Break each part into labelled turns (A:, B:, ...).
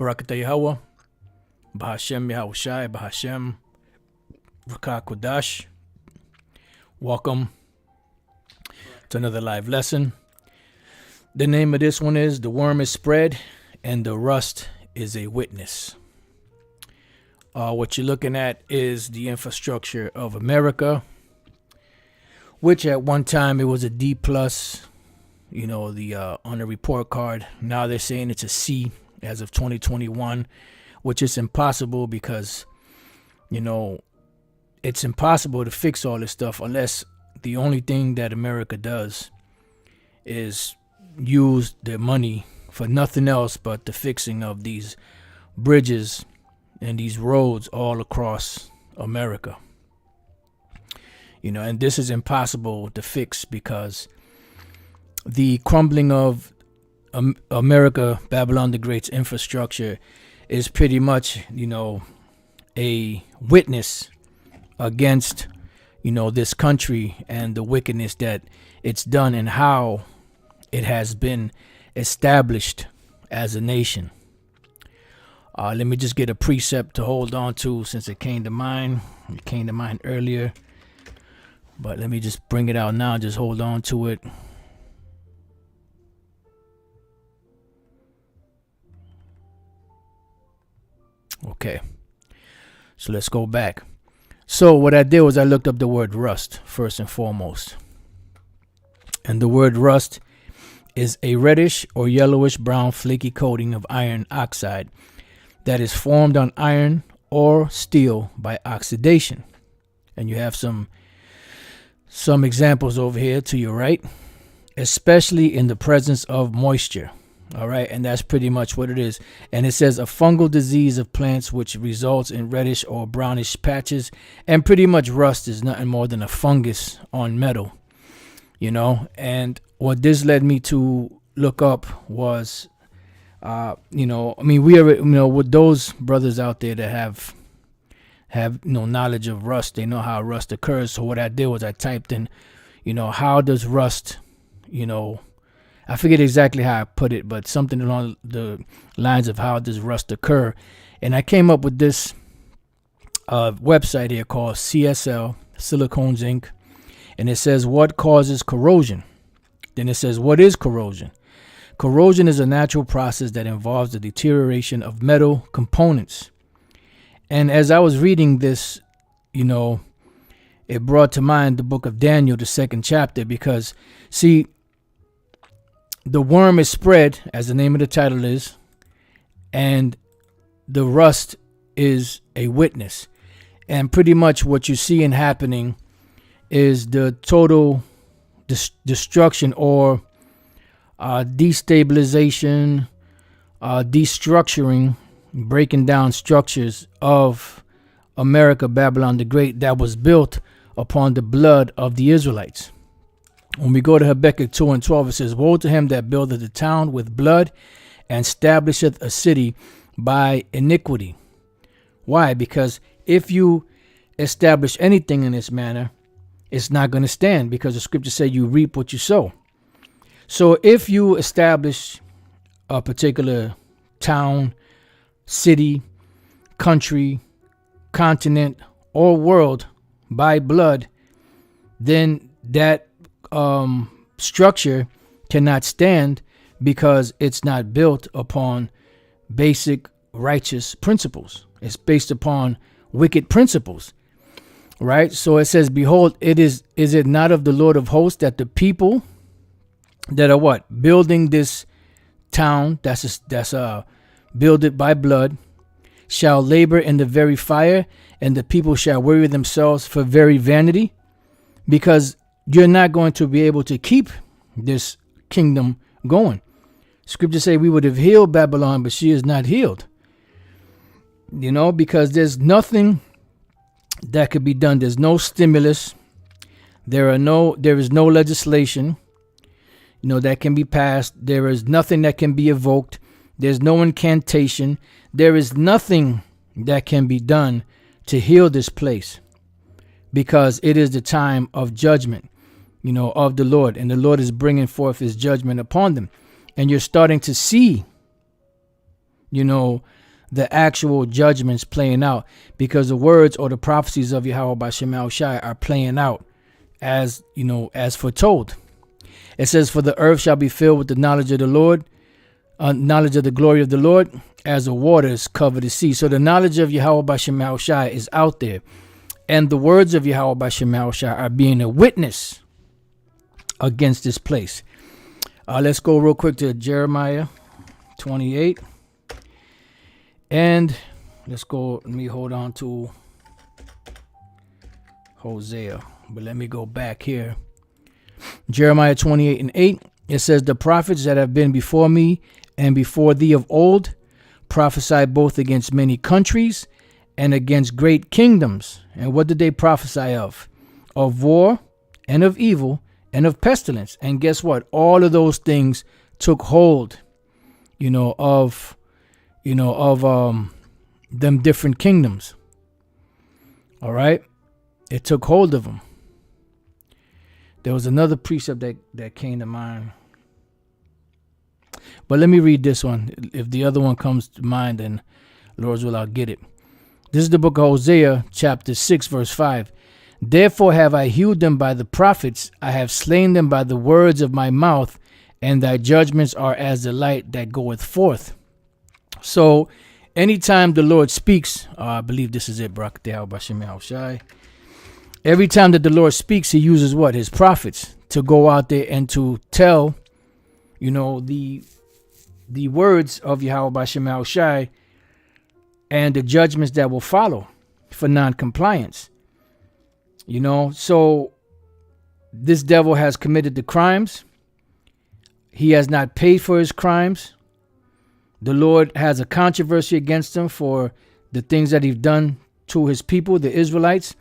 A: Barakatah Yahweh, Bahashem Yahushai, Bahashem Rakah Kodash. Welcome to another live lesson. The name of this one is The Worm is Spread and the Rust is a Witness. What you're looking at is the infrastructure of America, which at one time it was a D+, on the report card. Now they're saying it's a C as of 2021, which is impossible because, it's impossible to fix all this stuff unless the only thing that America does is use their money for nothing else but the fixing of these bridges and these roads all across America. And this is impossible to fix because the crumbling of America, Babylon the Great's infrastructure is pretty much, a witness against, this country and the wickedness that it's done and how it has been established as a nation. Let me just get a precept to hold on to since it came to mind. It came to mind earlier, but let me just bring it out now. Just hold on to it. Okay, so let's go back. So what I did was I looked up the word rust first and foremost. And the word rust is a reddish or yellowish brown flaky coating of iron oxide that is formed on iron or steel by oxidation. And you have some examples over here to your right, especially in the presence of moisture. All right, and that's pretty much what it is. And it says a fungal disease of plants which results in reddish or brownish patches. And pretty much rust is nothing more than a fungus on metal, And what this led me to look up was, we are, with those brothers out there that have knowledge of rust, they know how rust occurs. So what I did was I typed in, how does rust, I forget exactly how I put it, but something along the lines of how does rust occur. And I came up with this website here called CSL, Silicones Inc. And it says, what causes corrosion? Then it says, what is corrosion? Corrosion is a natural process that involves the deterioration of metal components. And as I was reading this, it brought to mind the book of Daniel, the 2nd chapter, because, see, the worm is spread, as the name of the title is, and the rust is a witness. And pretty much what you're seeing happening is the total destruction or destabilization, destructuring, breaking down structures of America, Babylon the Great, that was built upon the blood of the Israelites. When we go to Habakkuk 2:12, it says, woe to him that buildeth a town with blood and establisheth a city by iniquity. Why? Because if you establish anything in this manner, it's not going to stand, because the scripture says you reap what you sow. So if you establish a particular town, city, country, continent, or world by blood, then that structure cannot stand, because it's not built upon basic righteous principles. It's based upon wicked principles, right? So it says, behold, is it not of the Lord of hosts that the people that are what? Building this town that's builded by blood shall labor in the very fire, and the people shall weary themselves for very vanity, because you're not going to be able to keep this kingdom going. Scripture say we would have healed Babylon, but she is not healed. Because there's nothing that could be done. There's no stimulus. There is no legislation, that can be passed. There is nothing that can be evoked. There's no incantation. There is nothing that can be done to heal this place, because it is the time of judgment, of the Lord, and the Lord is bringing forth his judgment upon them. And you're starting to see the actual judgments playing out, because the words or the prophecies of Yahweh by Shema Shai are playing out as foretold. It says, for the earth shall be filled with the knowledge of the Lord, knowledge of the glory of the Lord, as the waters cover the sea. So the knowledge of Yahweh by Shema Shai is out there. And the words of Yahweh by Shema Shai are being a witness against this place. Let's go real quick to Jeremiah 28. And let's go, let me hold on to Hosea. But let me go back here. Jeremiah 28:8. It says, the prophets that have been before me and before thee of old prophesy both against many countries and against great kingdoms. And what did they prophesy of? Of war and of evil and of pestilence. And guess what? All of those things took hold, of them different kingdoms. All right. It took hold of them. There was another precept that came to mind. But let me read this one. If the other one comes to mind, then Lord's will, I'll get it. This is the book of Hosea, chapter 6, verse 5. Therefore have I hewed them by the prophets. I have slain them by the words of my mouth, and thy judgments are as the light that goeth forth. So anytime the Lord speaks, I believe this is it, Barak De'al Bashim Shai. Every time that the Lord speaks, he uses what? His prophets to go out there and to tell, the words of Yahweh Bashim Shai and the judgments that will follow for non-compliance. So this devil has committed the crimes. He has not paid for his crimes. The Lord has a controversy against him for the things that he's done to his people, the Israelites.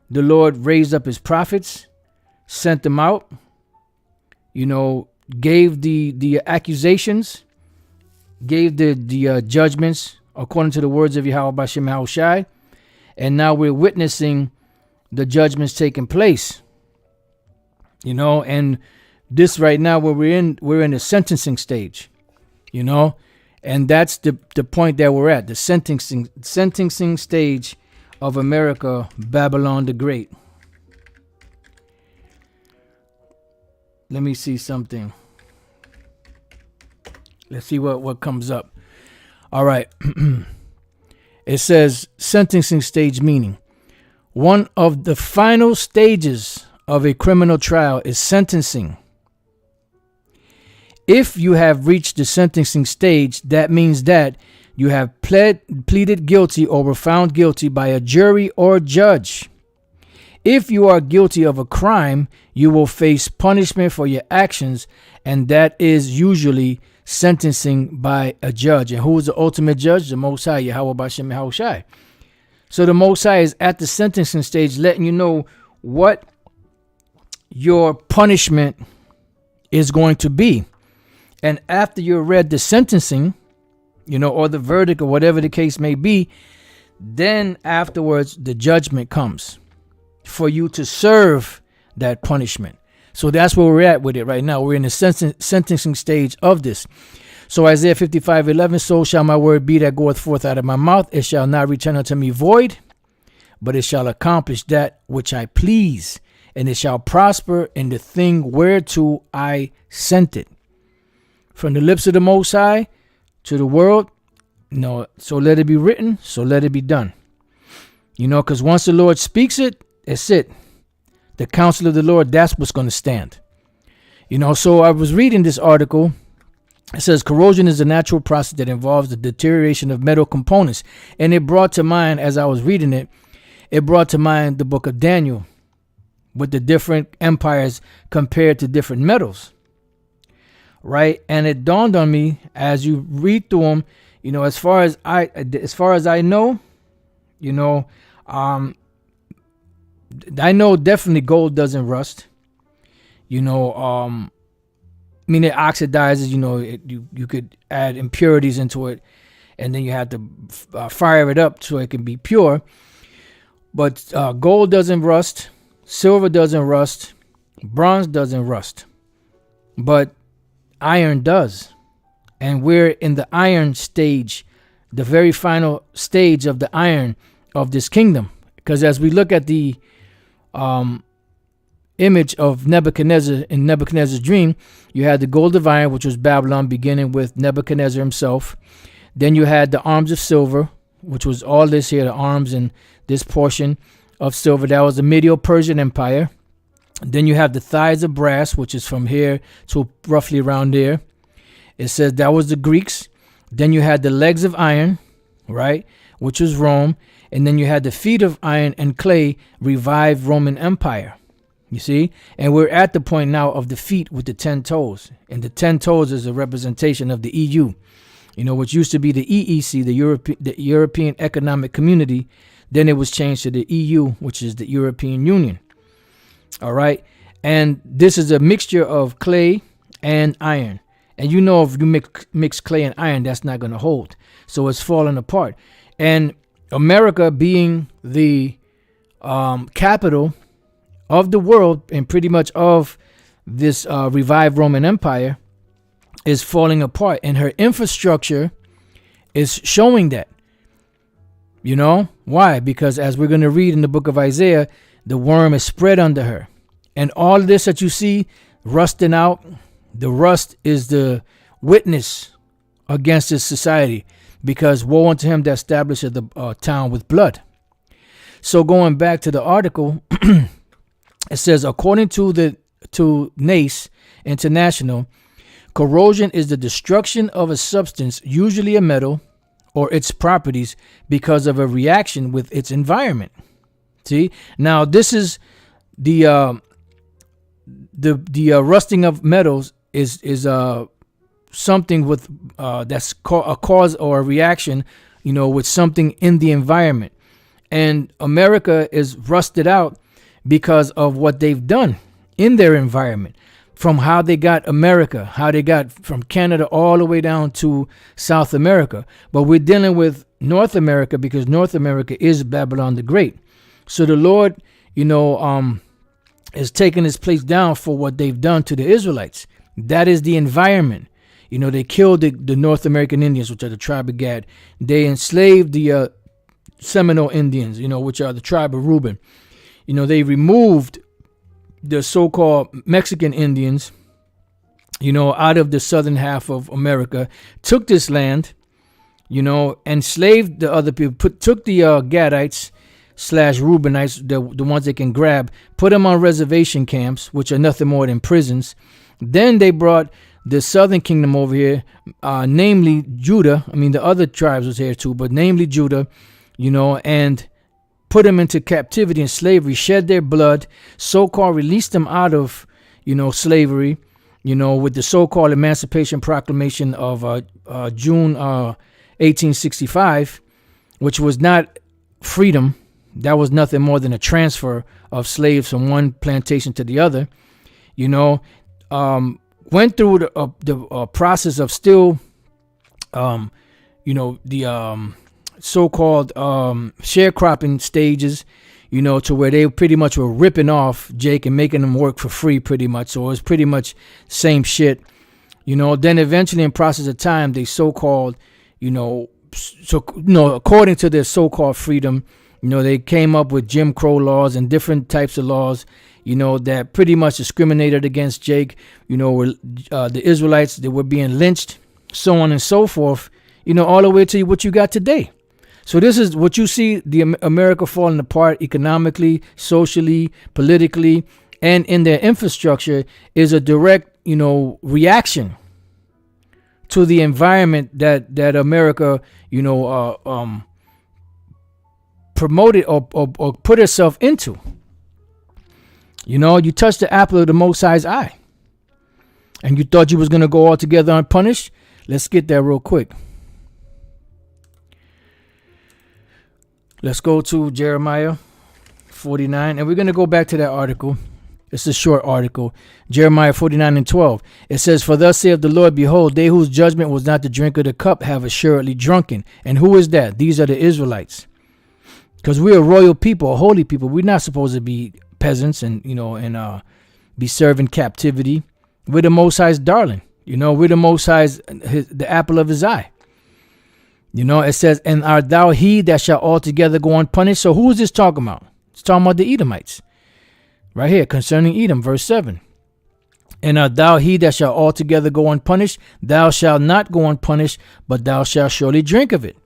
A: The Lord raised up his prophets, sent them out, gave the accusations, gave the judgments according to the words of Yahweh Bashim Shai. And now we're witnessing the judgments taking place. And this right now where we're in the sentencing stage, and that's the point that we're at, the sentencing stage of America, Babylon the Great. Let me see something. Let's see what comes up. All right. It says sentencing stage, meaning one of the final stages of a criminal trial is sentencing. If you have reached the sentencing stage, that means that you have pleaded guilty or were found guilty by a jury or judge. If you are guilty of a crime, you will face punishment for your actions, and that is usually sentencing by a judge. And who is the ultimate judge? The Most High, Yahweh Bashim Yahushai. So the Most High is at the sentencing stage, letting you know what your punishment is going to be. And after you've read the sentencing, or the verdict or whatever the case may be, then afterwards the judgment comes for you to serve that punishment. So that's where we're at with it right now. We're in the sentencing stage of this. So Isaiah 55:11, so shall my word be that goeth forth out of my mouth. It shall not return unto me void, but it shall accomplish that which I please, and it shall prosper in the thing whereto I sent it. From the lips of the Most High to the world, so let it be written, so let it be done. Because once the Lord speaks it, it's it. The counsel of the Lord, that's what's going to stand. So I was reading this article. It says corrosion is a natural process that involves the deterioration of metal components. And it brought to mind, as I was reading it, the book of Daniel with the different empires compared to different metals. Right. And it dawned on me as you read through them, as far as I know, I know definitely gold doesn't rust. It oxidizes. You could add impurities into it, and then you have to fire it up so it can be pure. But gold doesn't rust, silver doesn't rust, bronze doesn't rust, but iron does, And we're in the iron stage, the very final stage of the iron of this kingdom. Because as we look at the image of Nebuchadnezzar in Nebuchadnezzar's dream, you had the gold of iron, which was Babylon, beginning with Nebuchadnezzar himself. Then you had the arms of silver, which was all this here, the arms and this portion of silver. That was the Medo-Persian Empire. Then you have the thighs of brass, which is from here to roughly around there. It says that was the Greeks. Then you had the legs of iron, right, which was Rome. And then you had the feet of iron and clay, revived Roman Empire. You see? And we're at the point now of the feet with the 10 toes. And the 10 toes is a representation of the EU, which used to be the EEC, the European Economic Community. Then it was changed to the EU, which is the European Union. All right. And this is a mixture of clay and iron. And if you mix clay and iron, that's not going to hold. So it's falling apart. And America being the capital of the world and pretty much of this revived Roman Empire is falling apart. And her infrastructure is showing that. Why? Because as we're going to read in the book of Isaiah, the worm is spread under her. And all this that you see rusting out, the rust is the witness against this society, because woe unto him that establisheth the town with blood. So going back to the article, it says, according to NACE International, corrosion is the destruction of a substance, usually a metal, or its properties because of a reaction with its environment. See, now this is the rusting of metals is something with that's a cause or a reaction, with something in the environment. And America is rusted out because of what they've done in their environment, from how they got America, how they got from Canada all the way down to South America. But we're dealing with North America because North America is Babylon the Great. So the Lord, is taking his place down for what they've done to the Israelites. That is the environment. They killed the North American Indians, which are the tribe of Gad. They enslaved the Seminole Indians, which are the tribe of Reuben. They removed the so-called Mexican Indians, out of the southern half of America, took this land, enslaved the other people, took the Gadites / Reubenites, the ones they can grab, put them on reservation camps, which are nothing more than prisons. Then they brought the southern kingdom over here, namely Judah. I mean, the other tribes was here too, but namely Judah, and put them into captivity and slavery, shed their blood, so-called released them out of, slavery, with the so-called Emancipation Proclamation of June 1865, which was not freedom. That was nothing more than a transfer of slaves from one plantation to the other. Went through the process of still, the so-called sharecropping stages, to where they pretty much were ripping off Jake and making him work for free pretty much. So it was pretty much same shit. Then eventually in process of time, they so-called, according to their so-called freedom, they came up with Jim Crow laws and different types of laws, that pretty much discriminated against Jake, where the Israelites, they were being lynched, so on and so forth, all the way to what you got today. So this is what you see, the America falling apart economically, socially, politically, and in their infrastructure is a direct, reaction to the environment that America, promoted or put herself into. You touched the apple of the Most High's eye, and you thought you was going to go all together unpunished. Let's get there real quick. Let's go to Jeremiah 49, and we're going to go back to that article. It's a short article. Jeremiah 49:12. It says, for thus saith the Lord, behold, they whose judgment was not to drink of the cup have assuredly drunken. And who is that? These are the Israelites. Because we're a royal people, a holy people. We're not supposed to be peasants and, be serving captivity. We're the Most High's darling. We're the Most High's, the apple of his eye. It says, and art thou he that shall altogether go unpunished? So who is this talking about? It's talking about the Edomites. Right here, concerning Edom, verse 7. And art thou he that shall altogether go unpunished? Thou shalt not go unpunished, but thou shalt surely drink of it.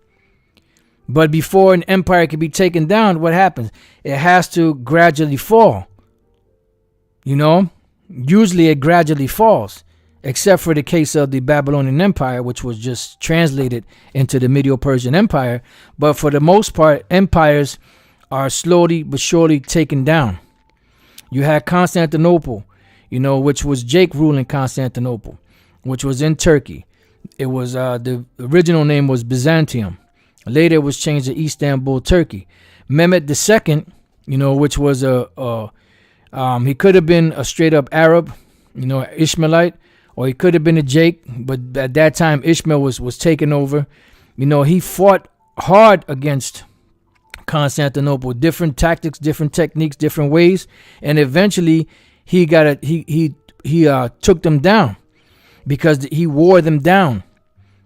A: But before an empire can be taken down, what happens? It has to gradually fall. Usually it gradually falls, except for the case of the Babylonian Empire, which was just translated into the Medo-Persian Empire. But for the most part, empires are slowly but surely taken down. You had Constantinople, which was Jake ruling Constantinople, which was in Turkey. It was the original name was Byzantium. Later it was changed to Istanbul, Turkey. Mehmet II, which was he could have been a straight up Arab, Ishmaelite, or he could have been a Jake, but at that time Ishmael was taken over. He fought hard against Constantinople, different tactics, different techniques, different ways, and eventually he took them down because he wore them down.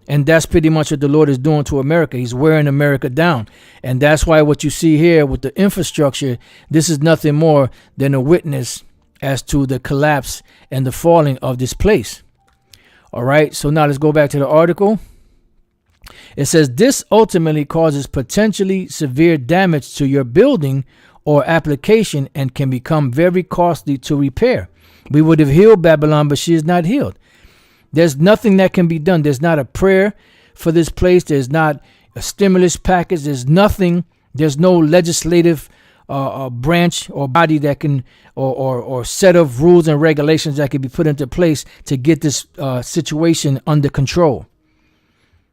A: And that's pretty much what the Lord is doing to America. He's wearing America down. And that's why what you see here with the infrastructure, this is nothing more than a witness as to the collapse and the falling of this place. All right, so now let's go back to the article. It says this ultimately causes potentially severe damage to your building or application and can become very costly to repair. We would have healed Babylon, but she is not healed. There's nothing that can be done. There's not a prayer for this place. There's not a stimulus package. There's nothing. There's no legislative branch or body that can or set of rules and regulations that can be put into place to get this situation under control.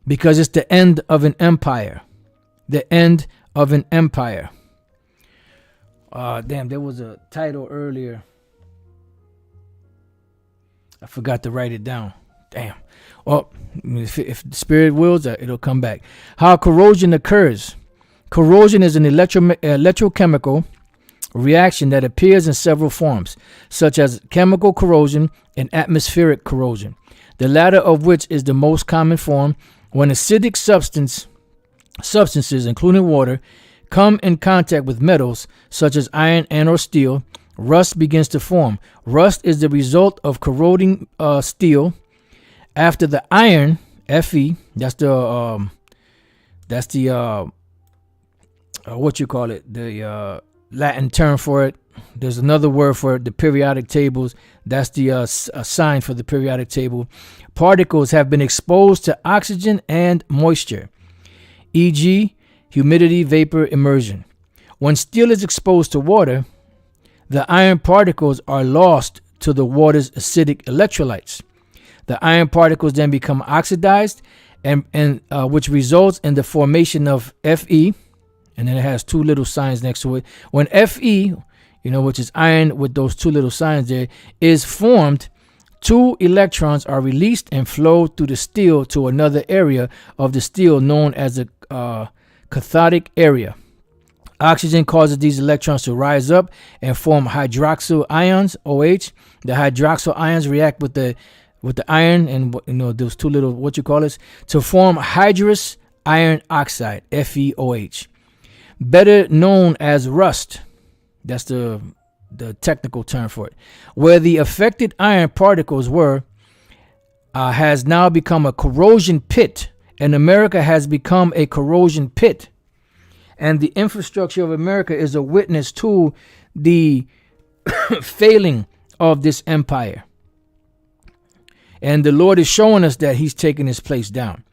A: Because it's the end of an empire. The end of an empire. Damn, there was a title earlier. I forgot to write it down. Damn. Well, if the spirit wills, it'll come back. How corrosion occurs. Corrosion is an electrochemical reaction that appears in several forms, such as chemical corrosion and atmospheric corrosion, the latter of which is the most common form. When acidic substances, including water, come in contact with metals, such as iron and or steel, rust begins to form. Rust is the result of corroding steel. After the iron, Fe, that's the what you call it, the Latin term for it. There's another word for it, the periodic tables. That's the sign for the periodic table. Particles have been exposed to oxygen and moisture, e.g., humidity, vapor, immersion. When steel is exposed to water, the iron particles are lost to the water's acidic electrolytes. The iron particles then become oxidized, and which results in the formation of Fe, and then it has two little signs next to it. When Fe, which is iron with those two little signs there, is formed, two electrons are released and flow through the steel to another area of the steel known as the cathodic area. Oxygen causes these electrons to rise up and form hydroxyl ions, OH. The hydroxyl ions react with the iron and those two little to form hydrous iron oxide, FeOH, better known as rust. That's the technical term for it. Where the affected iron particles were, has now become a corrosion pit, and America has become a corrosion pit. And the infrastructure of America is a witness to the failing of this empire. And the Lord is showing us that he's taking this place down,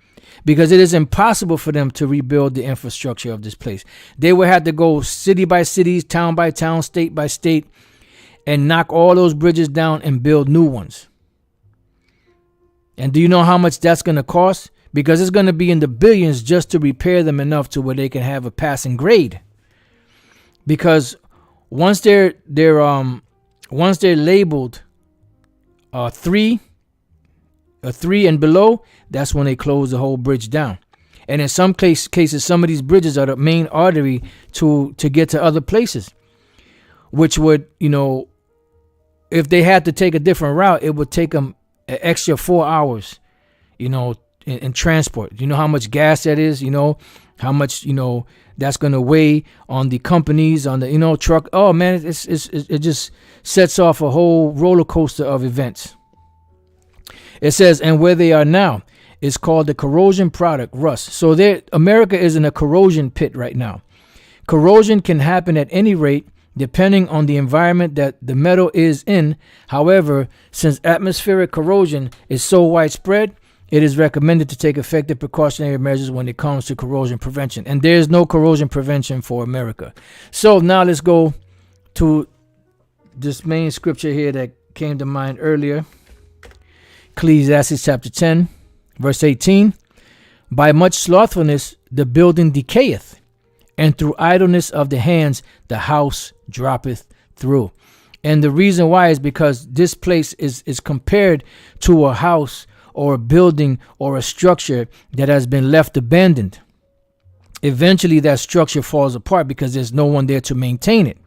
A: because it is impossible for them to rebuild the infrastructure of this place. They would have to go city by city, town by town, state by state, and knock all those bridges down and build new ones. And do you know how much that's going to cost? Because it's going to be in the billions just to repair them enough to where they can have a passing grade. Because once they're labeled 3 and below, that's when they close the whole bridge down. And in some cases, some of these bridges are the main artery to get to other places, which would, if they had to take a different route, it would take them an extra 4 hours, in transport. You know how much gas that is, how much, that's going to weigh on the companies, on the, truck. Oh man, it just sets off a whole roller coaster of events. It says, and where they are now is called the corrosion product, rust. So America is in a corrosion pit right now. Corrosion can happen at any rate, depending on the environment that the metal is in. However, since atmospheric corrosion is so widespread, it is recommended to take effective precautionary measures when it comes to corrosion prevention. And there is no corrosion prevention for America. So now let's go to this main scripture here that came to mind earlier. Ecclesiastes chapter 10, verse 18. By much slothfulness the building decayeth, and through idleness of the hands the house droppeth through. And the reason why is because this place is compared to a house or a building or a structure that has been left abandoned. Eventually that structure falls apart because there's no one there to maintain it.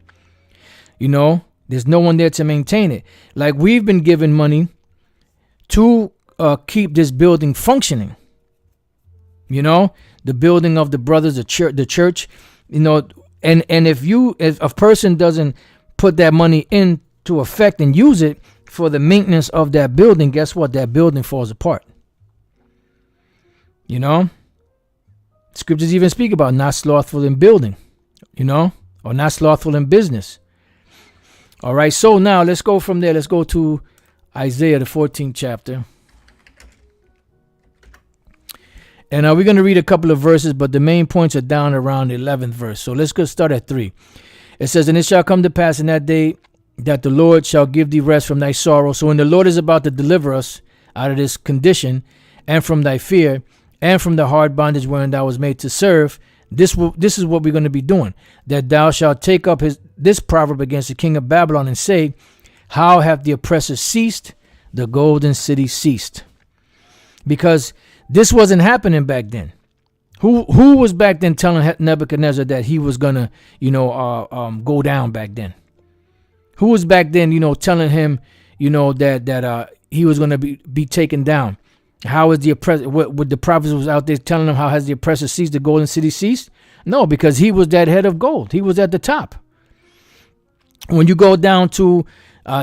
A: There's no one there to maintain it. Like, we've been given money to keep this building functioning. The building of the brothers, the church, and if a person doesn't put that money into effect and use it for the maintenance of that building, guess what? That building falls apart. Scriptures even speak about not slothful in building, or not slothful in business. All right, so now let's go from there. Let's go to Isaiah, the 14th chapter. And we're going to read a couple of verses, but the main points are down around the 11th verse. So let's go start at 3. It says, and it shall come to pass in that day that the Lord shall give thee rest from thy sorrow. So when the Lord is about to deliver us out of this condition, and from thy fear, and from the hard bondage wherein thou was made to serve, this is what we're going to be doing. That thou shalt take up this proverb against the king of Babylon and say, how hath the oppressor ceased? The golden city ceased. Because this wasn't happening back then. Who was back then telling Nebuchadnezzar that he was gonna, go down back then? Who was back then, telling him, that he was gonna be taken down? How is the oppressor? What the prophets was out there telling him? How has the oppressor ceased? The golden city ceased? No, because he was that head of gold. He was at the top. When you go down to,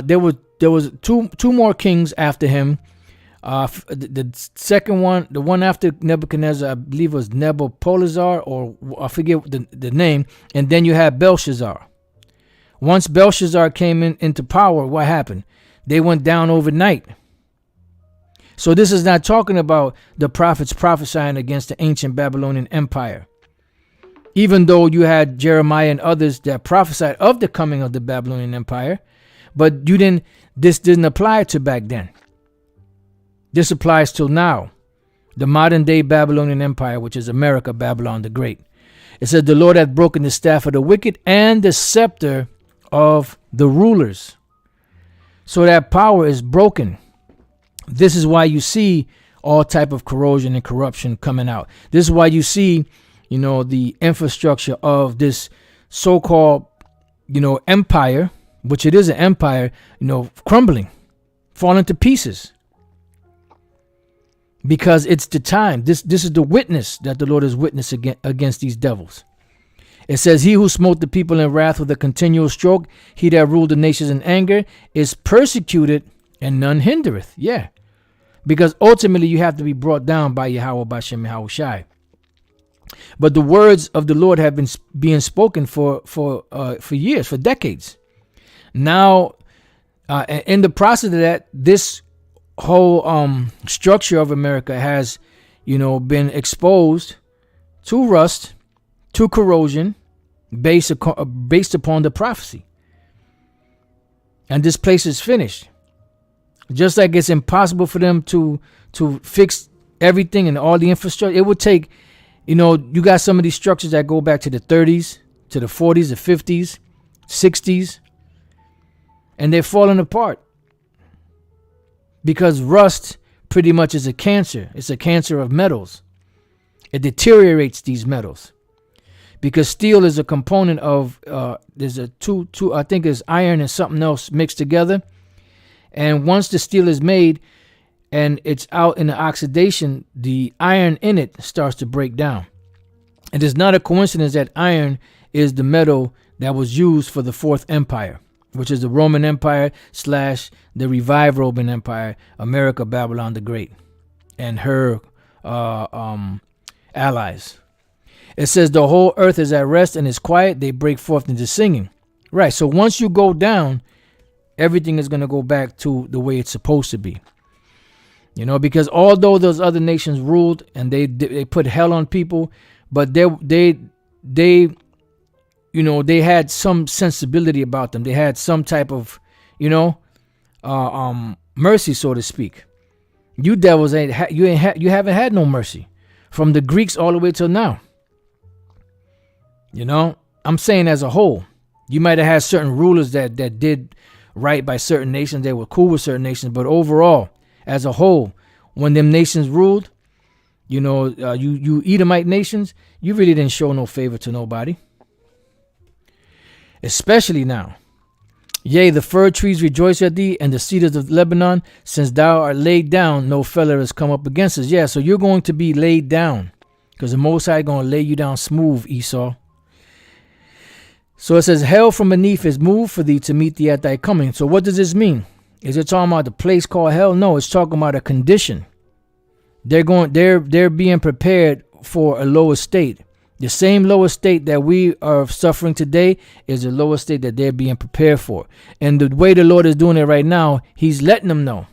A: there was two more kings after him. The second one, the one after Nebuchadnezzar, I believe was Nebuchadnezzar, or I forget the name. And then you have Belshazzar. Once Belshazzar came into power, what happened? They went down overnight. So this is not talking about the prophets prophesying against the ancient Babylonian Empire. Even though you had Jeremiah and others that prophesied of the coming of the Babylonian Empire, but this didn't apply to back then. This applies till now, the modern day Babylonian Empire, which is America, Babylon the Great. It says, the Lord hath broken the staff of the wicked and the scepter of the rulers. So that power is broken. This is why you see all type of corrosion and corruption coming out. This is why you see, the infrastructure of this so-called, empire, which it is an empire, crumbling, falling to pieces. Because it's the time. This is the witness that the Lord is witness against these devils. It says, he who smote the people in wrath with a continual stroke, he that ruled the nations in anger, is persecuted and none hindereth. Yeah. Because ultimately you have to be brought down by Yahweh, Bashem, Yahweh Shai. But the words of the Lord have been being spoken for years, for decades. Now, in the process of that, this whole structure of America has, been exposed to rust, to corrosion, based upon the prophecy. And this place is finished. Just like it's impossible for them to fix everything and all the infrastructure. It would take, you got some of these structures that go back to the 30s, to the 40s, the 50s, 60s, and they're falling apart. Because rust pretty much is a cancer. It's a cancer of metals. It deteriorates these metals. Because steel is a component of, there's a two, I think it's iron and something else mixed together. And once the steel is made, and it's out in the oxidation, the iron in it starts to break down. It is not a coincidence that iron is the metal that was used for the Fourth Empire, which is the Roman Empire / the revived Roman Empire, America, Babylon the Great, and her allies. It says the whole earth is at rest and is quiet. They break forth into singing. Right. So once you go down, everything is going to go back to the way it's supposed to be. You know, because although those other nations ruled and they put hell on people, but they you know, they had some sensibility about them. They had some type of, you know, mercy, so to speak. You devils you haven't had no mercy from the Greeks all the way till now. You know, I'm saying as a whole, you might have had certain rulers that did right by certain nations. They were cool with certain nations, but overall, as a whole, when them nations ruled, you know, you Edomite nations, you really didn't show no favor to nobody. Especially now. Yea, the fir trees rejoice at thee, and the cedars of Lebanon, since thou art laid down, no feller has come up against us. Yeah, so you're going to be laid down, because the Most High is going to lay you down smooth, Esau. So it says, hell from beneath is moved for thee to meet thee at thy coming. So what does this mean? Is it talking about the place called hell? No, it's talking about a condition. They're being prepared for a lower state. The same lower state that we are suffering today is the lower state that they're being prepared for. And the way the Lord is doing it right now, he's letting them know.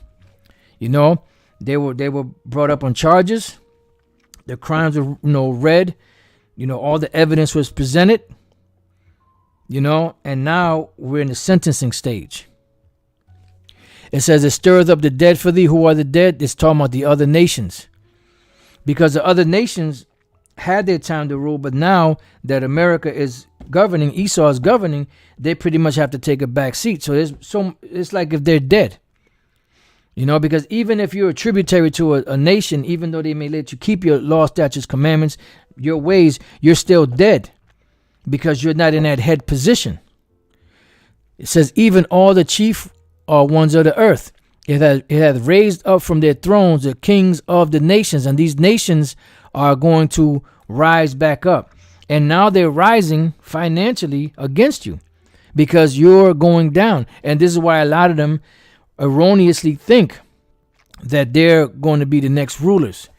A: You know, they were brought up on charges. Their crimes were, read. You know, all the evidence was presented. You know, and now we're in the sentencing stage. It says, it stirreth up the dead for thee. Who are the dead? It's talking about the other nations. Because the other nations had their time to rule, but now that America is governing, Esau is governing, they pretty much have to take a back seat. So it's like if they're dead. You know, because even if you're a tributary to a nation, even though they may let you keep your law, statutes, commandments, your ways, you're still dead. Because you're not in that head position. It says, even all the chief ones of the earth, it hath raised up from their thrones the kings of the nations, and these nations are going to rise back up. And now they're rising financially against you because you're going down. And this is why a lot of them erroneously think that they're going to be the next rulers,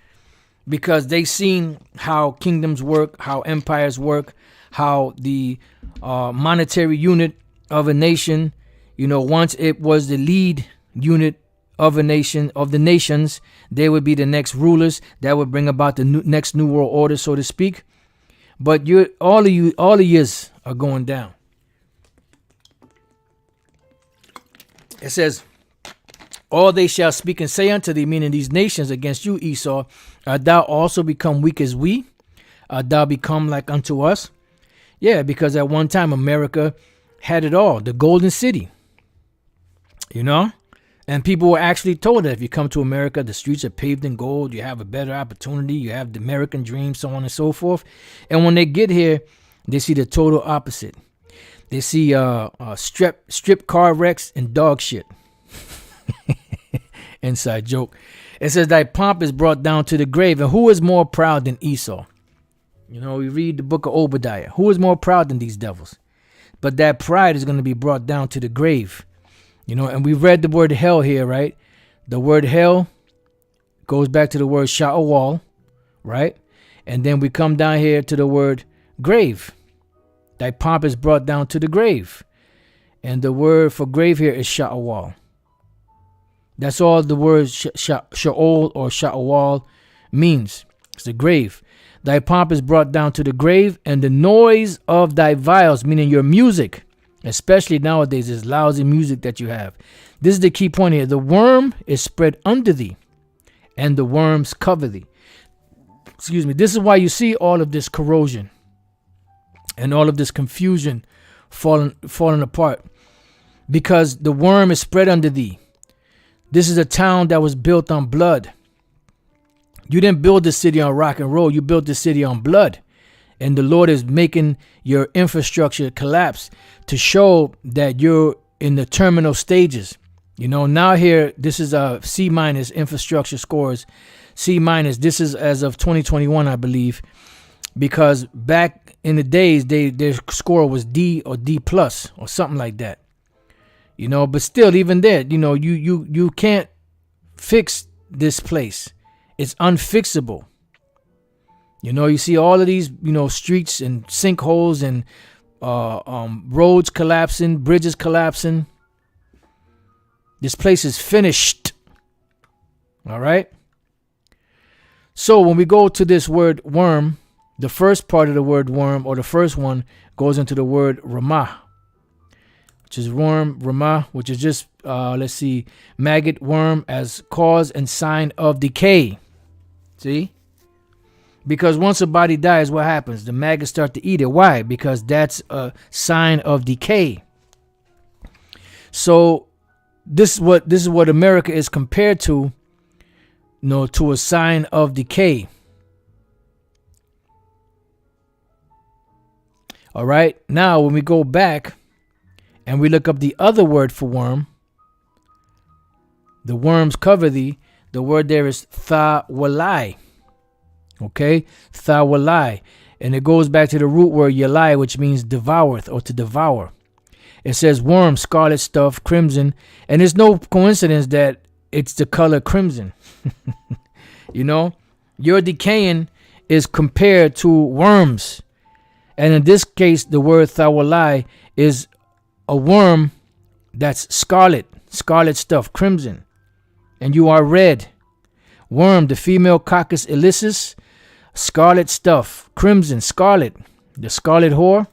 A: because they've seen how kingdoms work, how empires work, how the monetary unit of a nation, once it was the lead unit of a nation, of the nations, they would be the next rulers that would bring about the next new world order, so to speak. But all of yous are going down. It says, all they shall speak and say unto thee, meaning these nations against you, Esau, art thou also become weak as we? Art thou become like unto us? Yeah, because at one time America had it all, the golden city, and people were actually told that if you come to America, the streets are paved in gold, you have a better opportunity, you have the American dream, so on and so forth. And when they get here, they see the total opposite. They see strip car wrecks and dog shit. Inside joke. It says, thy pomp is brought down to the grave. And who is more proud than Esau? We read the book of Obadiah. Who is more proud than these devils? But that pride is going to be brought down to the grave. And we read the word hell here, right? The word hell goes back to the word sha'awal, right? And then we come down here to the word grave. Thy pomp is brought down to the grave. And the word for grave here is sha'awal. That's all the word sha'ol or sha'awal means. It's the grave. Thy pomp is brought down to the grave, and the noise of thy viols, meaning your music, especially nowadays, this lousy music that you have. This is the key point here. The worm is spread under thee, and the worms cover thee. Excuse me. This is why you see all of this corrosion and all of this confusion falling apart, because the worm is spread under thee. This is a town that was built on blood. You didn't build the city on rock and roll. You built the city on blood. And the Lord is making your infrastructure collapse to show that you're in the terminal stages. Now here, this is a C minus infrastructure scores. C minus. This is as of 2021, I believe, because back in the days, their score was D or D plus or something like that. But still, even there, you can't fix this place. It's unfixable. You see all of these, streets and sinkholes and roads collapsing, bridges collapsing. This place is finished. All right. So when we go to this word worm, the first part of the word worm, or the first one, goes into the word ramah, which is worm, ramah, which is just, maggot, worm as cause and sign of decay. See? Because once a body dies, what happens? The maggots start to eat it. Why? Because that's a sign of decay. So this is what America is compared to, to a sign of decay. All right. Now, when we go back and we look up the other word for worm, the worms cover thee. The word there is thawalai. Okay, thawalai, and it goes back to the root word yalai, which means devoureth or to devour. It says worm, scarlet stuff, crimson, and it's no coincidence that it's the color crimson. Your decaying is compared to worms, and in this case, the word thawalai is a worm that's scarlet stuff, crimson, and you are red. Worm, the female coccus illicus, scarlet stuff, crimson, scarlet, the scarlet whore.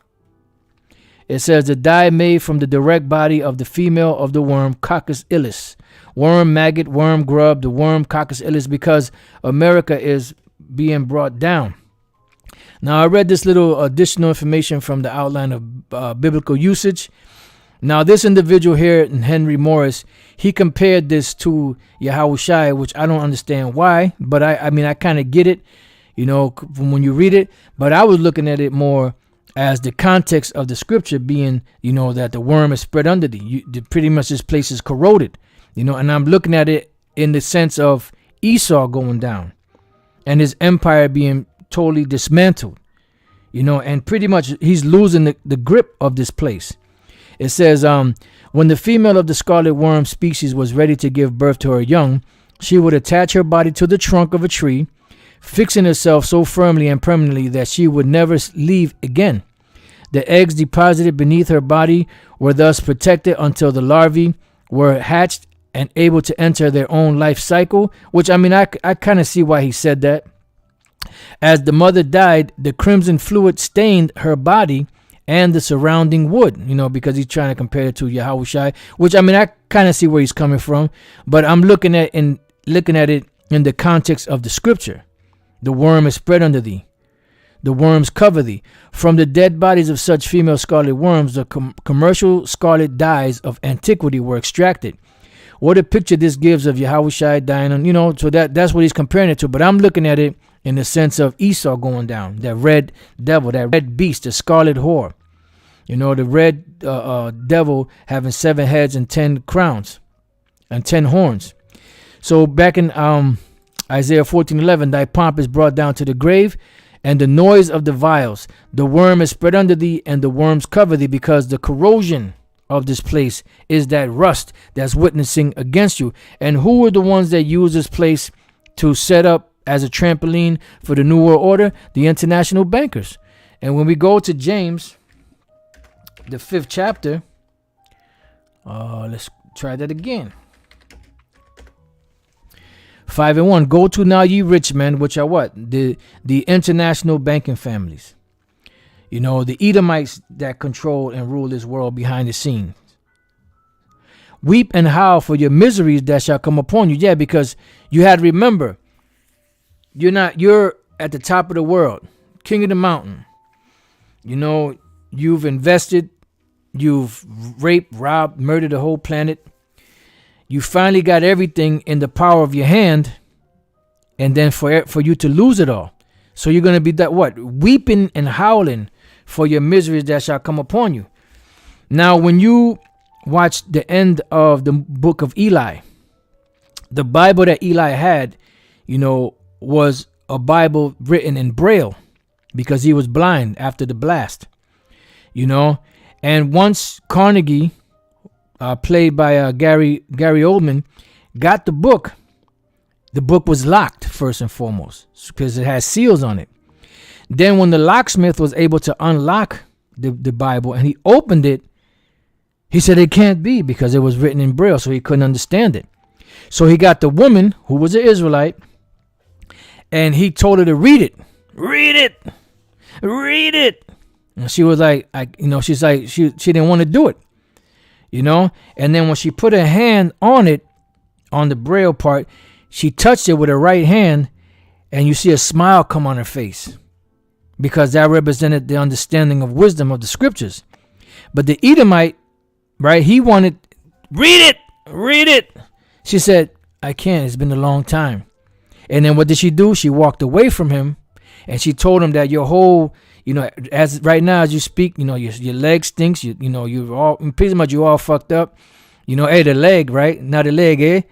A: It says the dye made from the direct body of the female of the worm, coccus illis. Worm, maggot, worm, grub, the worm, coccus illis, because America is being brought down. Now, I read this little additional information from the outline of biblical usage. Now, this individual here, Henry Morris, he compared this to Yahushua, which I don't understand why, but I kind of get it, from when you read it. But I was looking at it more as the context of the scripture being, that the worm is spread under thee. Pretty much this place is corroded, and I'm looking at it in the sense of Esau going down and his empire being totally dismantled, and pretty much he's losing the grip of this place. It says, when the female of the scarlet worm species was ready to give birth to her young, she would attach her body to the trunk of a tree, fixing herself so firmly and permanently that she would never leave again. The eggs deposited beneath her body were thus protected until the larvae were hatched and able to enter their own life cycle, which, I kind of see why he said that. As the mother died, the crimson fluid stained her body and the surrounding wood, because he's trying to compare it to Yahushua, which I kind of see where he's coming from, but I'm looking at it in the context of the scripture. The worm is spread under thee. The worms cover thee. From the dead bodies of such female scarlet worms, the commercial scarlet dyes of antiquity were extracted. What a picture this gives of Yahushua dying on, so that's what he's comparing it to. But I'm looking at it in the sense of Esau going down, that red devil, that red beast, the scarlet whore. The red devil having 7 heads and 10 crowns and 10 horns. So back in Isaiah 14:11, thy pomp is brought down to the grave, and the noise of the vials. The worm is spread under thee, and the worms cover thee, because the corrosion of this place is that rust that's witnessing against you. And who were the ones that use this place to set up as a trampoline for the New World Order? The international bankers. And when we go to James, the 5th chapter, let's try that again. 5:1. Go to now ye rich men, which are what? The international banking families. The Edomites that control and rule this world behind the scenes. Weep and howl for your miseries that shall come upon you. Yeah, because you had to remember, you're at the top of the world, king of the mountain. You've invested, you've raped, robbed, murdered the whole planet. You finally got everything in the power of your hand, and then for you to lose it all. So you're going to be weeping and howling for your miseries that shall come upon you. Now, when you watch the end of the book of Eli. The Bible that Eli had, was a Bible written in Braille because he was blind after the blast, And once Carnegie, played by Gary Oldman, got the book was locked first and foremost because it has seals on it. Then when the locksmith was able to unlock the Bible and he opened it, he said it can't be because it was written in Braille, so he couldn't understand it. So he got the woman who was an Israelite and he told her to read it. Read it. Read it. And she was like, she's like, she didn't want to do it, And then when she put her hand on it, on the Braille part, she touched it with her right hand, and you see a smile come on her face because that represented the understanding of wisdom of the scriptures. But the Edomite, right, he wanted, read it. She said, I can't. It's been a long time. And then what did she do? She walked away from him, and she told him that your whole, as right now as you speak, your leg stinks. You're all pretty much you all fucked up. Hey, the leg, right? Not the leg, eh?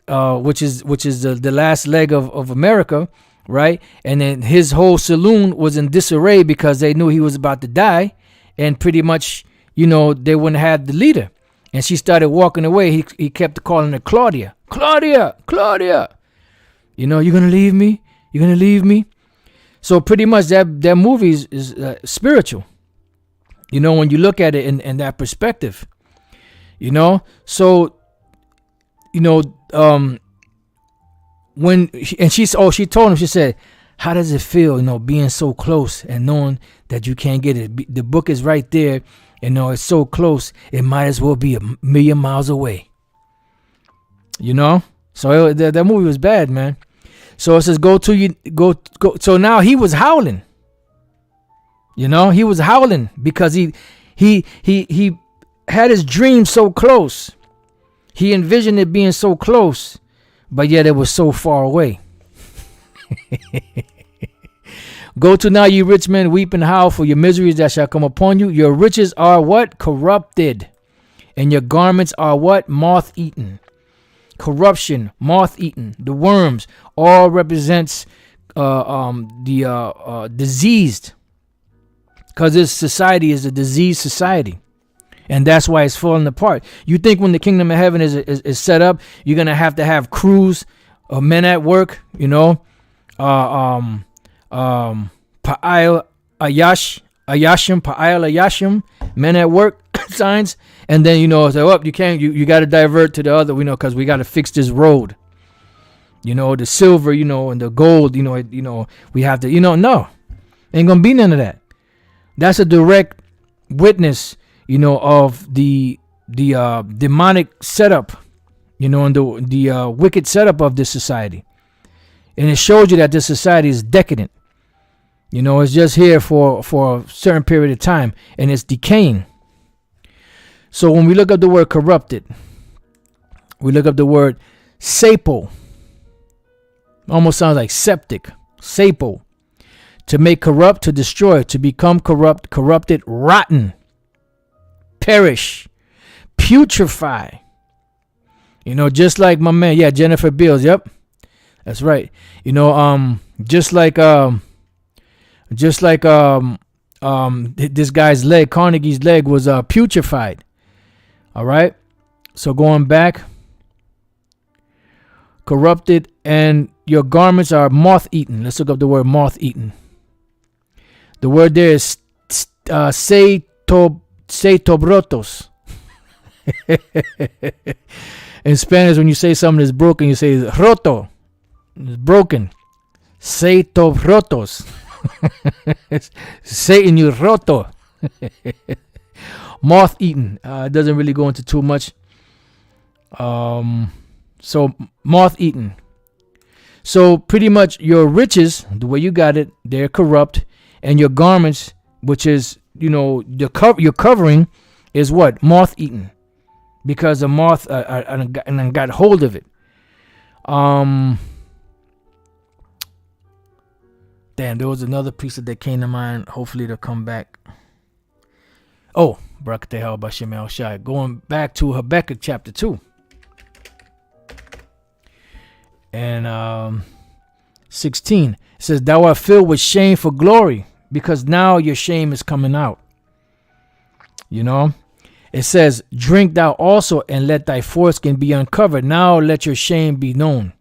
A: Which is the last leg of America, right? And then his whole saloon was in disarray because they knew he was about to die, and pretty much, they wouldn't have the leader. And she started walking away. He kept calling her Claudia. You're gonna leave me? You're gonna leave me? So pretty much that movie is spiritual. When you look at it in that perspective. So when she told him, she said, how does it feel, being so close and knowing that you can't get it? The book is right there, it's so close, it might as well be 1,000,000 miles away. So that movie was bad, man. So it says, go. So now he was howling. He was howling because he had his dream so close. He envisioned it being so close, but yet it was so far away. Go to now, you rich men, weep and howl for your miseries that shall come upon you. Your riches are what? Corrupted. And your garments are what? Moth-eaten. Corruption, moth-eaten, the worms, all represents the diseased. Because this society is a diseased society. And that's why it's falling apart. You think when the kingdom of heaven is set up, you're going to have crews of men at work, Pa'al Ayashim, men at work signs. And then, you got to divert to the other, because we got to fix this road. The silver, and the gold, we have to, no. Ain't going to be none of that. That's a direct witness, of the demonic setup, and the wicked setup of this society. And it shows you that this society is decadent. It's just here for a certain period of time, and it's decaying. So when we look up the word corrupted, we look up the word sapo. Almost sounds like septic. Sapo. To make corrupt, to destroy, to become corrupt, corrupted, rotten, perish, putrefy. Just like my man, Jennifer Beals, yep. That's right. Just like this guy's leg, Carnegie's leg was putrefied. All right. So going back, corrupted, and your garments are moth-eaten. Let's look up the word moth-eaten. The word there is seitobrotos. In Spanish, when you say something is broken, you say roto. It's broken. Seitobrotos. Satan, you roto. Moth-eaten. It doesn't really go into too much. So moth-eaten. So pretty much your riches, the way you got it, they're corrupt, and your garments, which is your covering, is what? Moth-eaten, because the moth and got hold of it. Damn, there was another piece that came to mind. Hopefully it'll come back. Oh, Barakatah Bashem El Shai. Going back to Habakkuk chapter 2. And 16. It says, thou art filled with shame for glory, because now your shame is coming out. You know? It says, drink thou also, and let thy foreskin be uncovered. Now let your shame be known.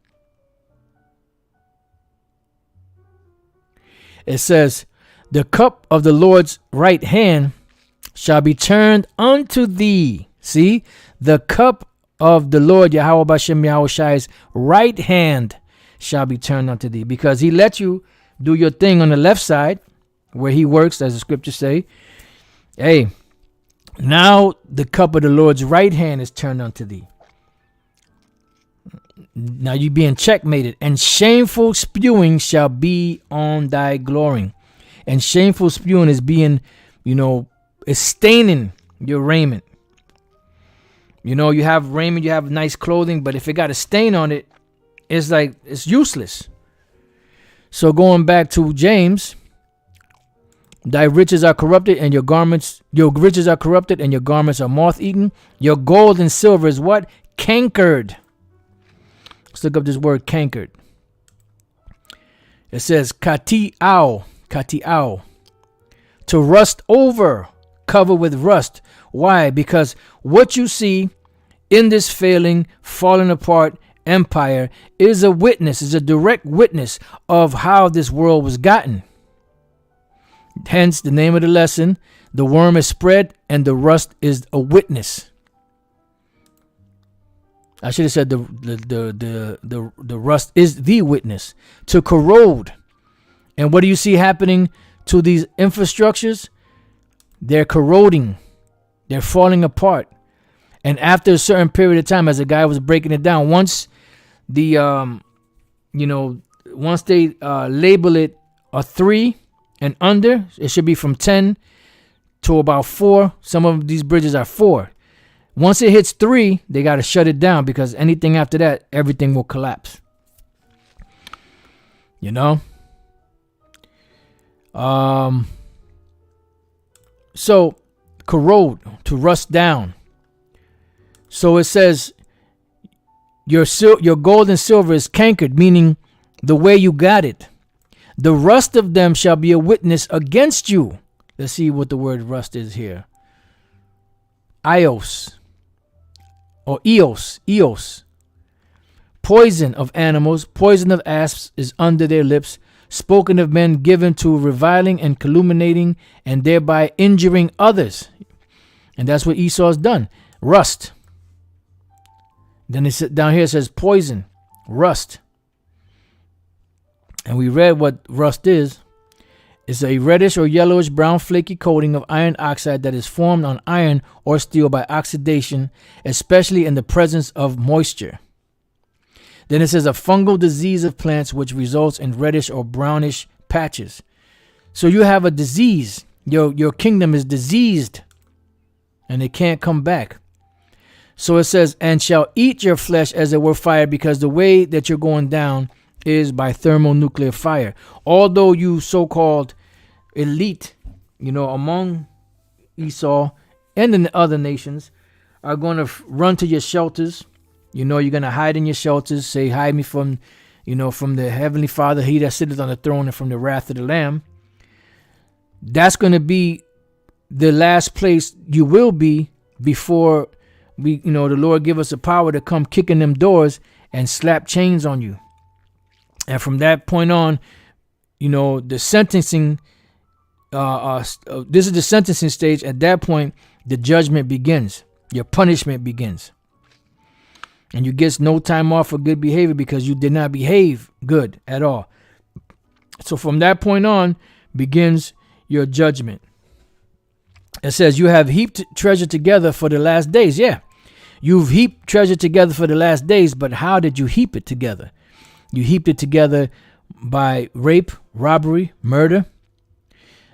A: It says, the cup of the Lord's right hand shall be turned unto thee. See, the cup of the Lord Yahweh Bashem Yahweh Shai's right hand shall be turned unto thee, because he let you do your thing on the left side where he works, as the scriptures say. Hey, now the cup of the Lord's right hand is turned unto thee. Now you being checkmated, and shameful spewing shall be on thy glorying. And shameful spewing is being, is staining your raiment. You have raiment, you have nice clothing, but if it got a stain on it, it's useless. So going back to James, thy riches are corrupted and your riches are corrupted and your garments are moth-eaten. Your gold and silver is what? Cankered. Let's look up this word cankered. It says kati'au, to rust over, cover with rust. Why? Because what you see in this failing, falling apart empire is a witness, is a direct witness of how this world was gotten. Hence the name of the lesson, the worm is spread and the rust is a witness. I should have said the rust is the witness to corrode. And what do you see happening to these infrastructures? They're corroding. They're falling apart. And after a certain period of time, as the guy was breaking it down, once the once they label it a 3 and under, it should be from 10 to about 4. Some of these bridges are 4. Once it hits 3, they got to shut it down, because anything after that, everything will collapse. So corrode, to rust down. So it says your gold and silver is cankered, meaning the way you got it. The rust of them shall be a witness against you. Let's see what the word rust is here. Ios. Or eos. Poison of animals, poison of asps is under their lips, spoken of men given to reviling and calumniating, and thereby injuring others. And that's what Esau's done. Rust. Then down here it says poison, rust. And we read what rust is. It's a reddish or yellowish brown flaky coating of iron oxide that is formed on iron or steel by oxidation, especially in the presence of moisture. Then it says a fungal disease of plants which results in reddish or brownish patches. So you have a disease. Your kingdom is diseased and it can't come back. So it says, and shall eat your flesh as it were fire, because the way that you're going down is by thermonuclear fire. Although you so-called elite, among Esau and the other nations are going to run to your shelters. You're going to hide in your shelters. Say, hide me from the Heavenly Father, he that sitteth on the throne, and from the wrath of the Lamb. That's going to be the last place you will be before the Lord give us the power to come kicking them doors and slap chains on you. And from that point on, the sentencing, this is the sentencing stage. At that point, the judgment begins. Your punishment begins. And you get no time off for good behavior, because you did not behave good at all. So from that point on begins your judgment. It says, you have heaped treasure together for the last days. Yeah, you've heaped treasure together for the last days, but how did you heap it together? You heaped it together by rape, robbery, murder.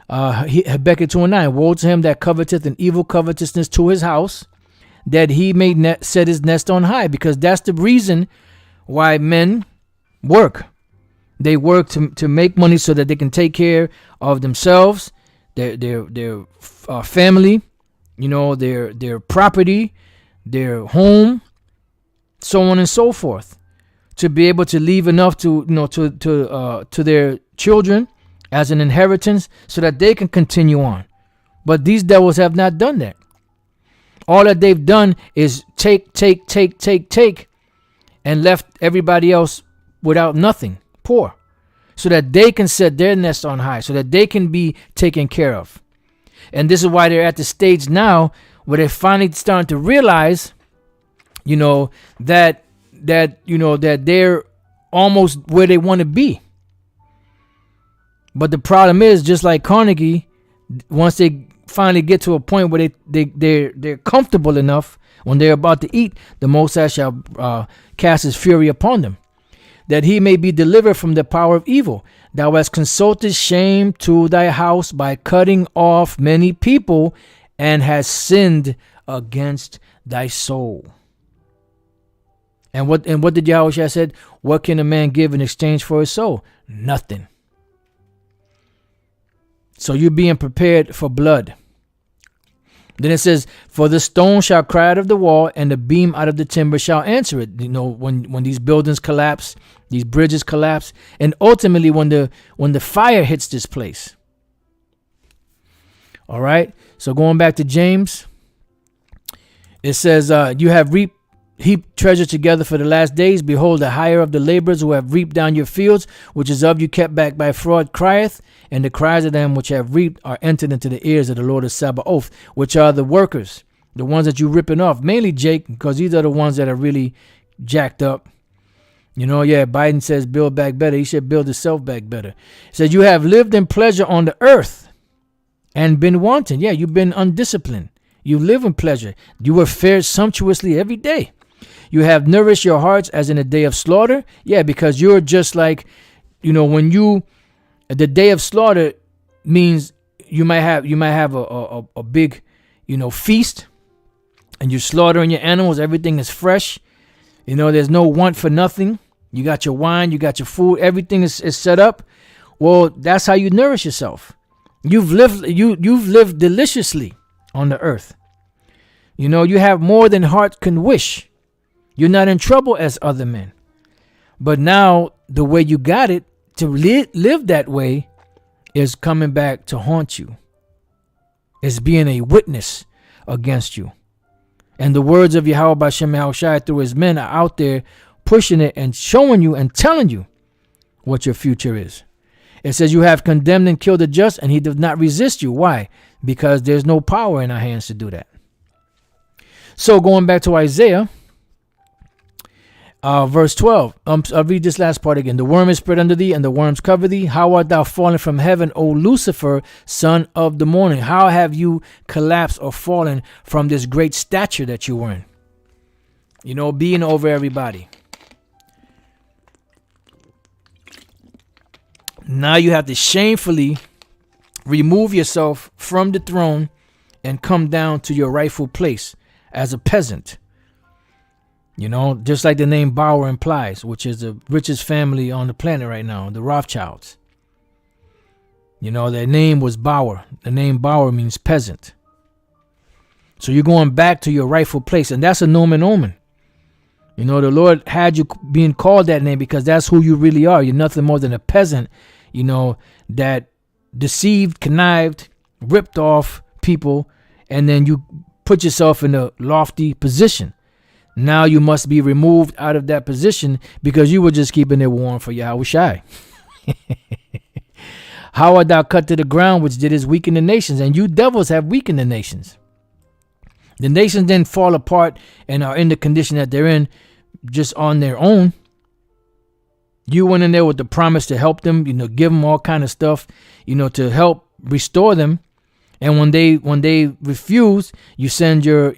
A: Habakkuk 2:9, woe to him that coveteth an evil covetousness to his house, that he may set his nest on high. Because that's the reason why men work. They work to make money so that they can take care of themselves, their family, their property, their home, so on and so forth, to be able to leave enough to their children as an inheritance so that they can continue on. But these devils have not done that. All that they've done is take, and left everybody else without nothing, poor, so that they can set their nest on high, so that they can be taken care of. And this is why they're at the stage now where they're finally starting to realize, that they're almost where they want to be. But the problem is, just like Carnegie, once they finally get to a point where they're comfortable enough, when they're about to eat, the Most High shall cast his fury upon them, that he may be delivered from the power of evil. Thou hast consulted shame to thy house by cutting off many people, and hast sinned against thy soul. And what did Yahushua said? What can a man give in exchange for his soul? Nothing. So you're being prepared for blood. Then it says, for the stone shall cry out of the wall, and the beam out of the timber shall answer it. When these buildings collapse, these bridges collapse, and ultimately when the fire hits this place. All right. So going back to James, it says, you have heaped treasure together for the last days. Behold, the hire of the laborers who have reaped down your fields, which is of you kept back by fraud, crieth, and the cries of them which have reaped are entered into the ears of the Lord of Sabaoth, which are the workers, the ones that you're ripping off, mainly Jake, because these are the ones that are really jacked up. Biden says build back better. He should build himself back better. It says you have lived in pleasure on the earth and been wanton. Yeah, you've been undisciplined. You live in pleasure. You were fared sumptuously every day. You have nourished your hearts as in a day of slaughter. Yeah, because you're just like, the day of slaughter means you might have a big, feast, and you're slaughtering your animals. Everything is fresh. There's no want for nothing. You got your wine, you got your food, everything is set up. Well, that's how you nourish yourself. You've lived deliciously on the earth. You have more than heart can wish. You're not in trouble as other men. But now the way you got it to live that way is coming back to haunt you. It's being a witness against you. And the words of Yahweh B'Shem Yahushua through his men are out there pushing it and showing you and telling you what your future is. It says you have condemned and killed the just, and he does not resist you. Why? Because there's no power in our hands to do that. So going back to Isaiah, verse 12, I'll read this last part again. The worm is spread under thee, and the worms cover thee. How art thou fallen from heaven, O Lucifer, son of the morning? How have you collapsed or fallen from this great stature that you were in? Being over everybody. Now you have to shamefully remove yourself from the throne and come down to your rightful place as a peasant. Just like the name Bauer implies, which is the richest family on the planet right now, the Rothschilds. Their name was Bauer. The name Bauer means peasant. So you're going back to your rightful place, and that's a nomen omen. The Lord had you being called that name because that's who you really are. You're nothing more than a peasant, that deceived, connived, ripped off people, and then you put yourself in a lofty position. Now you must be removed out of that position because you were just keeping it warm for Yahushua. How art thou cut to the ground, which didst weaken the nations? And you devils have weakened the nations. The nations then fall apart and are in the condition that they're in just on their own. You went in there with the promise to help them, give them all kind of stuff, to help restore them. And when they refuse, you send your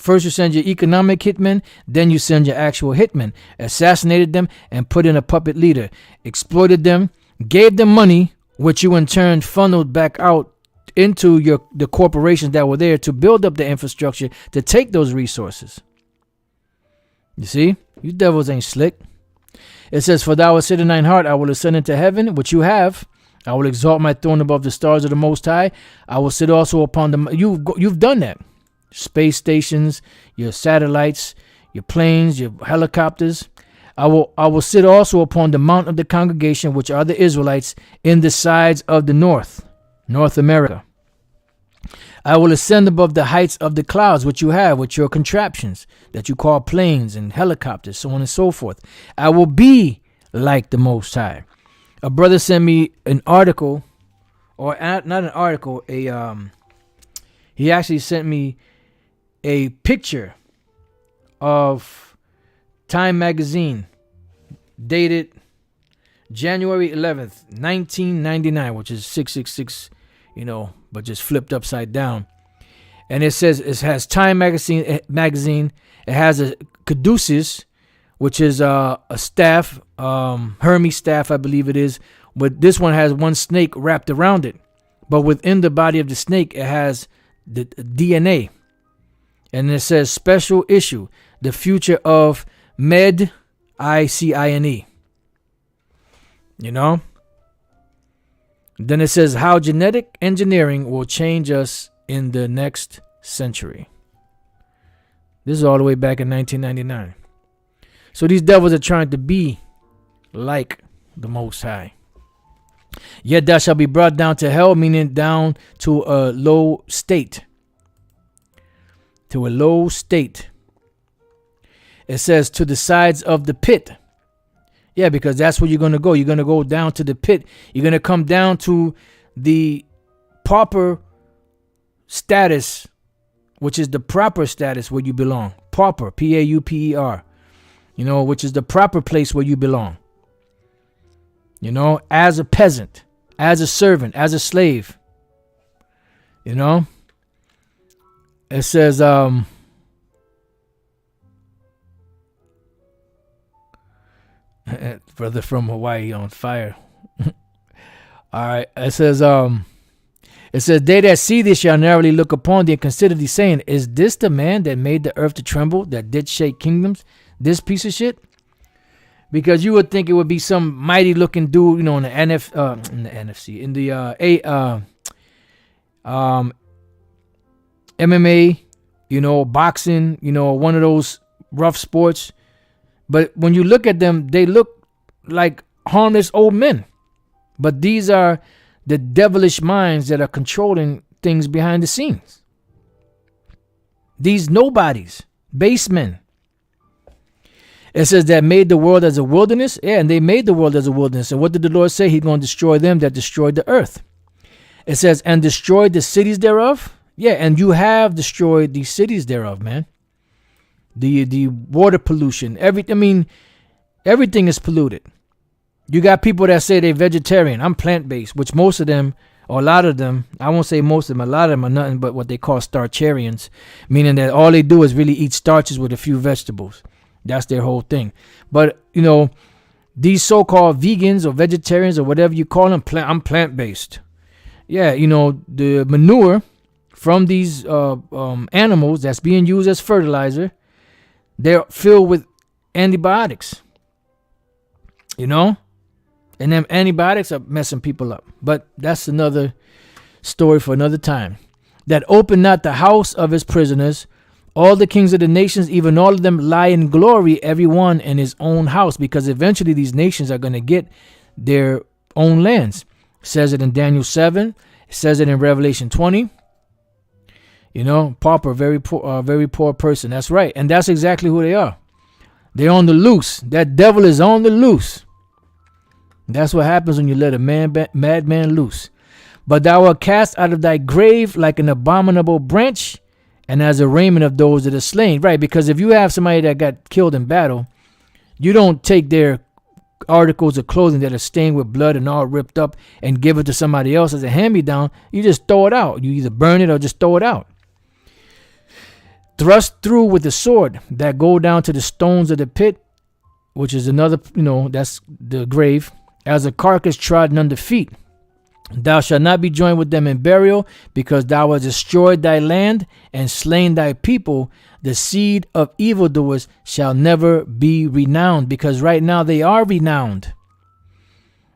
A: economic hitmen, then you send your actual hitmen, assassinated them and put in a puppet leader, exploited them, gave them money, which you in turn funneled back out into the corporations that were there to build up the infrastructure to take those resources. You see, you devils ain't slick. It says, for thou hast said in thine heart, I will ascend into heaven, which you have. I will exalt my throne above the stars of the Most High. I will sit also upon the... You've done that. space stations, your satellites, your planes, your helicopters. I will sit also upon the mount of the congregation, which are the Israelites, in the sides of the North America. I will ascend above the heights of the clouds, which you have with your contraptions that you call planes and helicopters, so on and so forth. I will be like the Most High. A brother sent me an article, or not an article, he actually sent me a picture of Time magazine dated January 11th, 1999, which is 666, but just flipped upside down. And it says it has Time magazine. It has a caduceus, which is a staff, Hermes staff, I believe it is. But this one has one snake wrapped around it. But within the body of the snake, it has the DNA. And it says special issue, the future of Med, ICINE. Then it says how genetic engineering will change us in the next century. This is all the way back in 1999. So these devils are trying to be like the Most High. Yet thou shalt be brought down to hell, meaning down to a low state. To a low state. It says to the sides of the pit. Yeah, because that's where you're going to go. You're going to go down to the pit. You're going to come down to the pauper status, which is the proper status where you belong. Pauper, Pauper, which is the proper place where you belong. As a peasant, as a servant, as a slave. It says, brother from Hawaii on fire. All right. It says, they that see this shall narrowly look upon thee and consider thee, saying, is this the man that made the earth to tremble, that did shake kingdoms? This piece of shit? Because you would think it would be some mighty looking dude, in the NFC, in the MMA, boxing, one of those rough sports. But when you look at them, they look like harmless old men. But these are the devilish minds that are controlling things behind the scenes. These nobodies, basemen. It says that made the world as a wilderness. Yeah, and they made the world as a wilderness. And what did the Lord say? He's going to destroy them that destroyed the earth. It says, and destroyed the cities thereof. Yeah, and you have destroyed the cities thereof, man. The water pollution, everything is polluted. You got people that say they're vegetarian. I'm plant-based, which most of them, or a lot of them, I won't say most of them, a lot of them are nothing but what they call starcharians, meaning that all they do is really eat starches with a few vegetables. That's their whole thing. But, these so-called vegans or vegetarians or whatever you call them, I'm plant-based. Yeah, the manure from these animals that's being used as fertilizer, they're filled with antibiotics, and them antibiotics are messing people up. But that's another story for another time. That open not the house of his prisoners, all the kings of the nations, even all of them lie in glory, every one in his own house, because eventually these nations are going to get their own lands. It says it in Daniel 7. It says it in Revelation 20. Pauper, very poor person. That's right. And that's exactly who they are. They're on the loose. That devil is on the loose. That's what happens when you let a madman loose. But thou art cast out of thy grave like an abominable branch, and as a raiment of those that are slain. Right, because if you have somebody that got killed in battle, you don't take their articles of clothing that are stained with blood and all ripped up and give it to somebody else as a hand-me-down. You just throw it out. You either burn it or just throw it out. Thrust through with the sword that go down to the stones of the pit, which is another, that's the grave, as a carcass trodden under feet. Thou shalt not be joined with them in burial, because thou hast destroyed thy land and slain thy people. The seed of evildoers shall never be renowned, because right now they are renowned.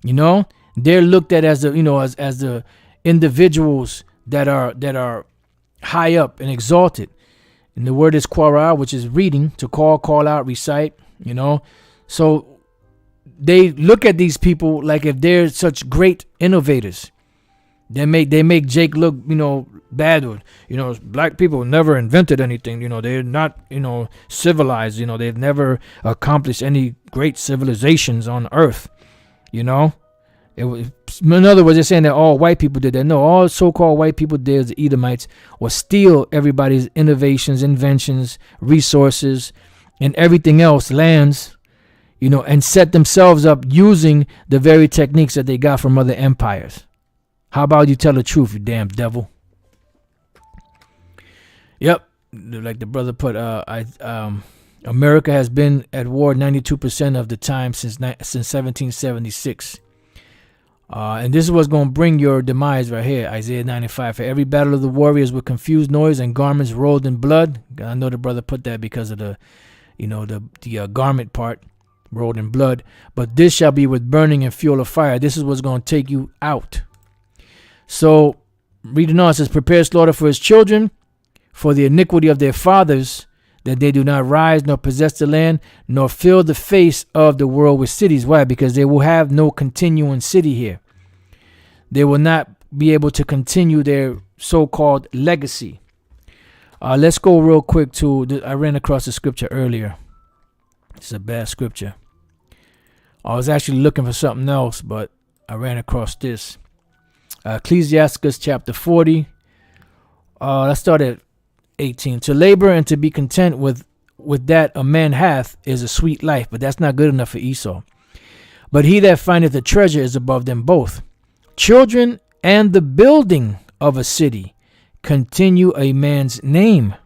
A: They're looked at as the, as the individuals that are high up and exalted.
B: And the word is qara, which is reading, to call out, recite, So they look at these people like if they're such great innovators. They make Jake look, bad. Or, black people never invented anything. They're not, civilized. They've never accomplished any great civilizations on earth. In other words, they're saying that all white people did that. No, all so-called white people did, the Edomites, was steal everybody's innovations, inventions, resources, and everything else, lands, and set themselves up using the very techniques that they got from other empires. How about you tell the truth, you damn devil? Yep, like the brother put, America has been at war 92% of the time since 1776. And this is what's going to bring your demise right here. Isaiah 95. For every battle of the warriors with confused noise and garments rolled in blood. I know the brother put that because of the garment part, rolled in blood. But this shall be with burning and fuel of fire. This is what's going to take you out. So, reading on, it says, prepare slaughter for his children, for the iniquity of their fathers, that they do not rise nor possess the land, nor fill the face of the world with cities. Why? Because they will have no continuing city here. They will not be able to continue their so-called legacy. Let's go real quick to, I ran across the scripture earlier. It's a bad scripture. I was actually looking for something else, but I ran across this. Ecclesiasticus chapter 40. Let's start at 18. To labor and to be content with that a man hath is a sweet life, but that's not good enough for Esau. But he that findeth a treasure is above them both. Children and the building of a city continue a man's name,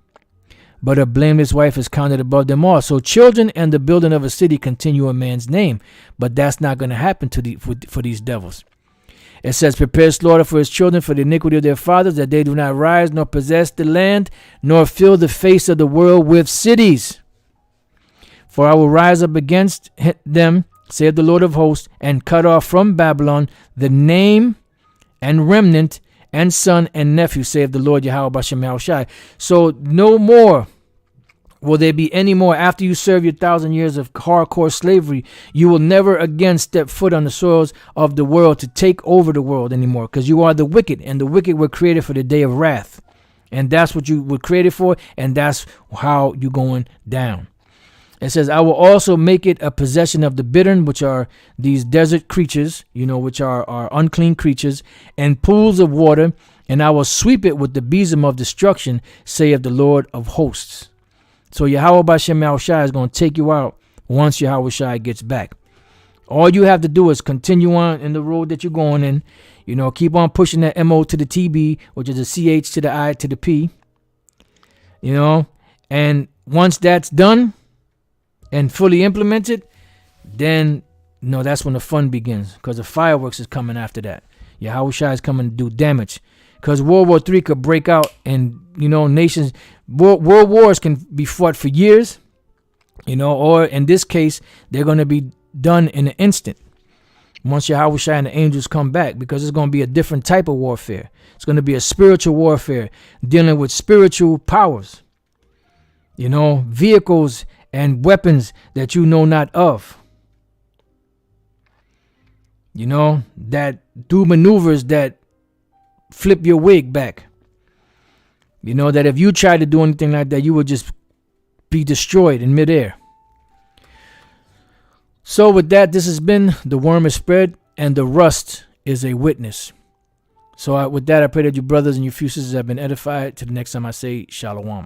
B: but a blameless wife is counted above them all. So children and the building of a city continue a man's name, but that's not going to happen for these devils. It says, prepare slaughter for his children for the iniquity of their fathers, that they do not rise nor possess the land, nor fill the face of the world with cities. For I will rise up against them, saith the Lord of hosts, and cut off from Babylon the name and remnant and son and nephew, saith the Lord Yahweh Bashem Yahushai. So no more will there be any more after you serve your 1,000 years of hardcore slavery. You will never again step foot on the soils of the world to take over the world anymore, because you are the wicked, and the wicked were created for the day of wrath. And that's what you were created for, and that's how you're going down. It says, I will also make it a possession of the bittern, which are these desert creatures, which are unclean creatures, and pools of water, and I will sweep it with the besom of destruction, saith the Lord of hosts. So Yahweh Bashem Yahushai is going to take you out once Yahweh Shai gets back. All you have to do is continue on in the road that you're going in. Keep on pushing that MO to the TB, which is a CH to the I to the P. And once that's done and fully implemented, then that's when the fun begins, because the fireworks is coming after that. Yahweh Shai is coming to do damage. Because World War III could break out, and nations, world wars can be fought for years, or in this case, they're going to be done in an instant once Yahweh Shai and the angels come back, because it's going to be a different type of warfare. It's going to be a spiritual warfare dealing with spiritual powers, vehicles and weapons that you know not of, that do maneuvers that flip your wig back. That if you try to do anything like that, you would just be destroyed in midair. So with that, this has been The Worm is Spread, and the rust is a witness. So with that, I pray that you brothers and your few sisters have been edified. Till the next time I say shalom.